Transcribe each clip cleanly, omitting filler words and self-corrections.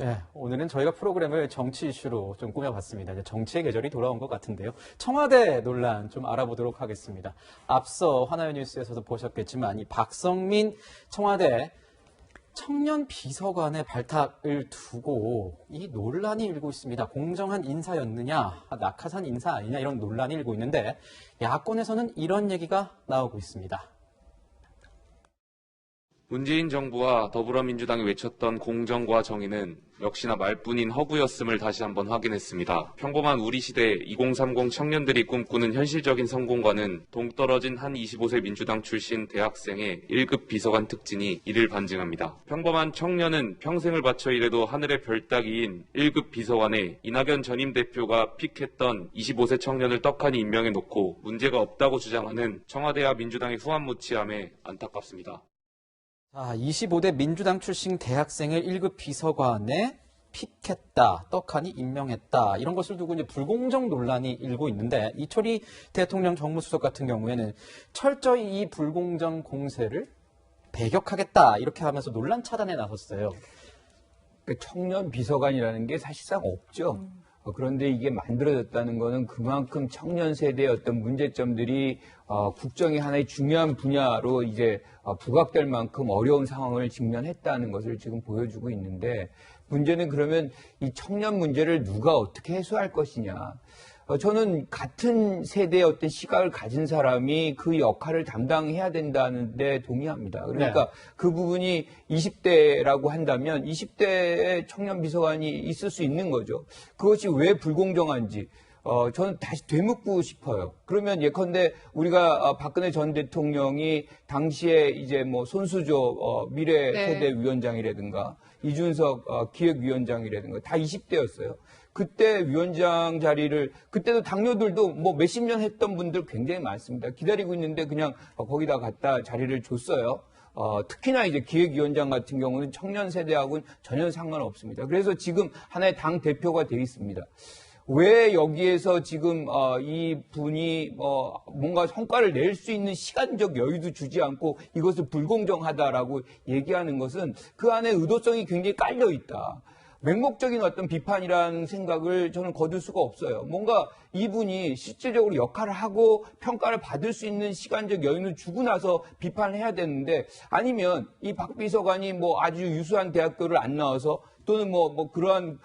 네, 오늘은 저희가 프로그램을 정치 이슈로 좀 꾸며봤습니다. 이제 정치의 계절이 돌아온 것 같은데요. 청와대 논란 좀 알아보도록 하겠습니다. 앞서 하나의 뉴스에서도 보셨겠지만 이 박성민 청와대 청년 비서관의 발탁을 두고 이 논란이 일고 있습니다. 공정한 인사였느냐, 낙하산 인사 아니냐 이런 논란이 일고 있는데 야권에서는 이런 얘기가 나오고 있습니다. 문재인 정부와 더불어민주당이 외쳤던 공정과 정의는 역시나 말뿐인 허구였음을 다시 한번 확인했습니다. 평범한 우리 시대 2030 청년들이 꿈꾸는 현실적인 성공과는 동떨어진 한 25세 민주당 출신 대학생의 1급 비서관 특진이 이를 반증합니다. 평범한 청년은 평생을 바쳐 일해도 하늘의 별 따기인 1급 비서관에 이낙연 전임 대표가 픽했던 25세 청년을 떡하니 임명해놓고 문제가 없다고 주장하는 청와대와 민주당의 후한무치함에 안타깝습니다. 자, 25대 민주당 출신 대학생을 1급 비서관에 픽했다, 떡하니 임명했다 이런 것을 두고 이제 불공정 논란이 일고 있는데 이철희 대통령 정무수석 같은 경우에는 철저히 이 불공정 공세를 배격하겠다 이렇게 하면서 논란 차단에 나섰어요. 청년 비서관이라는 게 사실상 없죠. 그런데 이게 만들어졌다는 거는 그만큼 청년 세대의 어떤 문제점들이 국정의 하나의 중요한 분야로 이제 부각될 만큼 어려운 상황을 직면했다는 것을 지금 보여주고 있는데 문제는 그러면 이 청년 문제를 누가 어떻게 해소할 것이냐. 저는 같은 세대의 어떤 시각을 가진 사람이 그 역할을 담당해야 된다는 데 동의합니다. 그러니까 네. 그 부분이 20대라고 한다면 20대의 청년 비서관이 있을 수 있는 거죠. 그것이 왜 불공정한지 저는 다시 되묻고 싶어요. 그러면 예컨대 우리가 박근혜 전 대통령이 당시에 이제 뭐 손수조 미래세대위원장이라든가 이준석 기획위원장이라든가 다 20대였어요. 그때 위원장 자리를 그때도 당뇨들도 뭐 몇십 년 했던 분들 굉장히 많습니다. 기다리고 있는데 그냥 거기다 갖다 자리를 줬어요. 특히나 이제 기획위원장 같은 경우는 청년 세대하고는 전혀 상관없습니다. 그래서 지금 하나의 당 대표가 돼 있습니다. 왜 여기에서 지금 이 분이 뭔가 성과를 낼 수 있는 시간적 여유도 주지 않고 이것을 불공정하다라고 얘기하는 것은 그 안에 의도성이 굉장히 깔려 있다. 맹목적인 어떤 비판이라는 생각을 저는 거둘 수가 없어요. 뭔가 이분이 실질적으로 역할을 하고 평가를 받을 수 있는 시간적 여유는 주고 나서 비판을 해야 되는데 아니면 이 박 비서관이 뭐 아주 유수한 대학교를 안 나와서 또는 뭐 그러한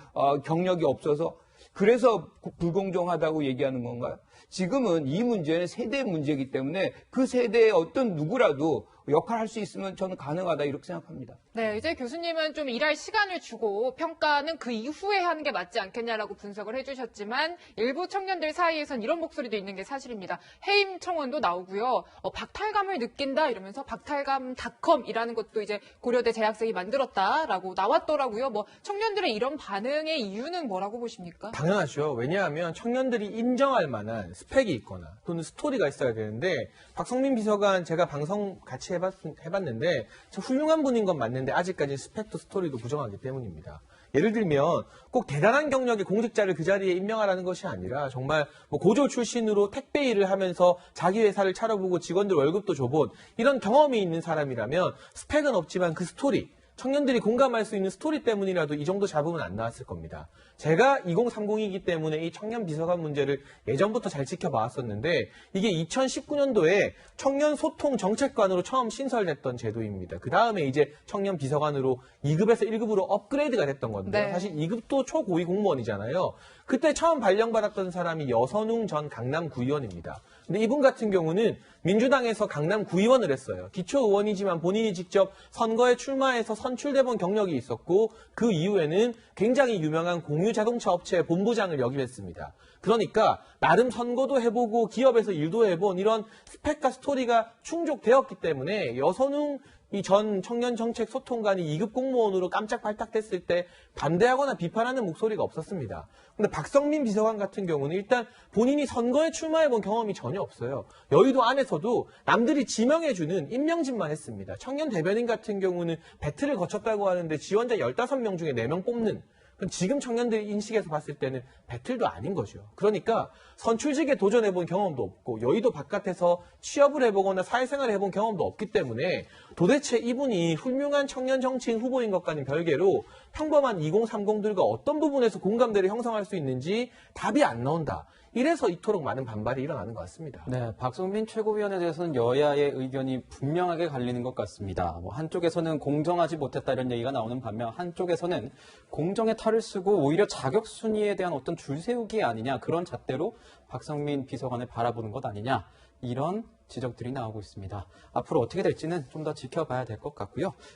경력이 없어서 그래서 불공정하다고 얘기하는 건가요? 지금은 이 문제는 세대의 문제이기 때문에 그 세대의 어떤 누구라도 역할을 할 수 있으면 저는 가능하다 이렇게 생각합니다. 네, 이제 교수님은 좀 일할 시간을 주고 평가는 그 이후에 하는 게 맞지 않겠냐라고 분석을 해주셨지만 일부 청년들 사이에선 이런 목소리도 있는 게 사실입니다. 해임 청원도 나오고요. 박탈감을 느낀다 이러면서 박탈감닷컴이라는 것도 이제 고려대 재학생이 만들었다라고 나왔더라고요. 뭐 청년들의 이런 반응의 이유는 뭐라고 보십니까? 당연하죠. 왜냐하면 청년들이 인정할 만한 스펙이 있거나 또는 스토리가 있어야 되는데 박성민 비서관 제가 방송 같이 해봤는데 참 훌륭한 분인 건 맞는데 아직까지 스펙도 스토리도 부정하기 때문입니다. 예를 들면 꼭 대단한 경력의 공직자를 그 자리에 임명하라는 것이 아니라 정말 뭐 고졸 출신으로 택배 일을 하면서 자기 회사를 차려보고 직원들 월급도 줘본 이런 경험이 있는 사람이라면 스펙은 없지만 그 스토리 청년들이 공감할 수 있는 스토리 때문이라도 이 정도 잡으면 안 나왔을 겁니다. 제가 2030이기 때문에 이 청년 비서관 문제를 예전부터 잘 지켜봐왔었는데 이게 2019년도에 청년 소통 정책관으로 처음 신설됐던 제도입니다. 그 다음에 이제 청년 비서관으로 2급에서 1급으로 업그레이드가 됐던 건데요. 네. 사실 2급도 초고위 공무원이잖아요. 그때 처음 발령받았던 사람이 여선웅 전 강남구의원입니다. 근데 이분 같은 경우는 민주당에서 강남구의원을 했어요. 기초의원이지만 본인이 직접 선거에 출마해서 선출돼 본 경력이 있었고 그 이후에는 굉장히 유명한 공유자동차 업체의 본부장을 역임했습니다. 그러니까 나름 선거도 해보고 기업에서 일도 해본 이런 스펙과 스토리가 충족되었기 때문에 여선웅 이 전 청년정책 소통관이 2급 공무원으로 깜짝 발탁됐을 때 반대하거나 비판하는 목소리가 없었습니다. 근데 박성민 비서관 같은 경우는 일단 본인이 선거에 출마해본 경험이 전혀 없어요. 여의도 안에서도 남들이 지명해주는 임명진만 했습니다. 청년 대변인 같은 경우는 배틀을 거쳤다고 하는데 지원자 15명 중에 4명 뽑는 그럼 지금 청년들이 인식에서 봤을 때는 배틀도 아닌 거죠. 그러니까 선출직에 도전해본 경험도 없고 여의도 바깥에서 취업을 해보거나 사회생활을 해본 경험도 없기 때문에 도대체 이분이 훌륭한 청년 정치인 후보인 것과는 별개로 평범한 2030들과 어떤 부분에서 공감대를 형성할 수 있는지 답이 안 나온다. 이래서 이토록 많은 반발이 일어나는 것 같습니다. 네, 박성민 최고위원에 대해서는 여야의 의견이 분명하게 갈리는 것 같습니다. 한쪽에서는 공정하지 못했다 이런 얘기가 나오는 반면 한쪽에서는 공정에 탈을 쓰고 오히려 자격 순위에 대한 어떤 줄 세우기 아니냐 그런 잣대로 박성민 비서관을 바라보는 것 아니냐 이런 지적들이 나오고 있습니다. 앞으로 어떻게 될지는 좀 더 지켜봐야 될 것 같고요.